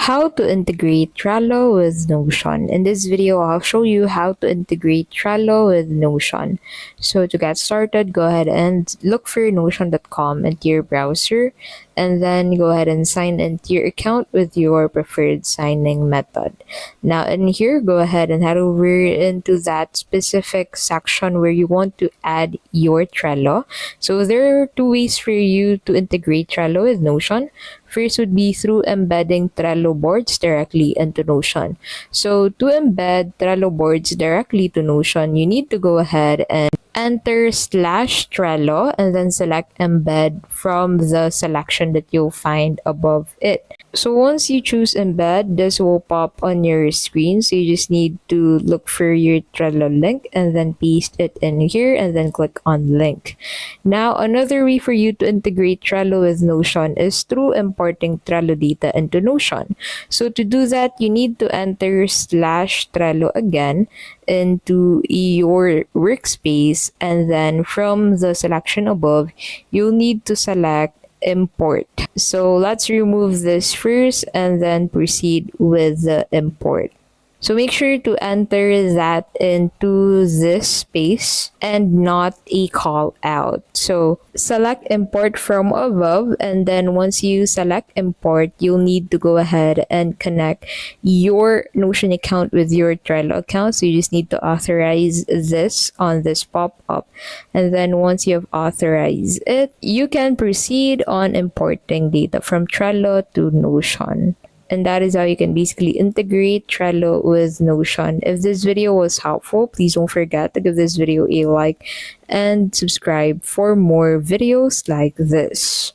How to integrate Trello with Notion. In this video, I'll show you how to integrate Trello with Notion. So to get started, go ahead and look for notion.com into your browser, and then go ahead and sign into your account with your preferred signing method. Now in here, go ahead and head over into that specific section where you want to add your Trello. So there are two ways for you to integrate Trello with Notion. First would be through embedding Trello boards directly into Notion. So to embed Trello boards directly to Notion, you need to go ahead and enter /Trello and then select embed from the selection that you'll find above it. So once you choose embed, this will pop on your screen. So you just need to look for your Trello link and then paste it in here and then click on link. Now another way for you to integrate Trello with Notion is through importing Trello data into Notion. So to do that, you need to enter /Trello again into your workspace, and then from the selection above, you'll need to select import. So let's remove this first and then proceed with the import. So make sure to enter that into this space and not a call out. So select import from above, and then once you select import, you'll need to go ahead and connect your Notion account with your Trello account. So you just need to authorize this on this pop-up. And then once you have authorized it, you can proceed on importing data from Trello to Notion. And that is how you can basically integrate Trello with Notion. If this video was helpful, please don't forget to give this video a like and subscribe for more videos like this.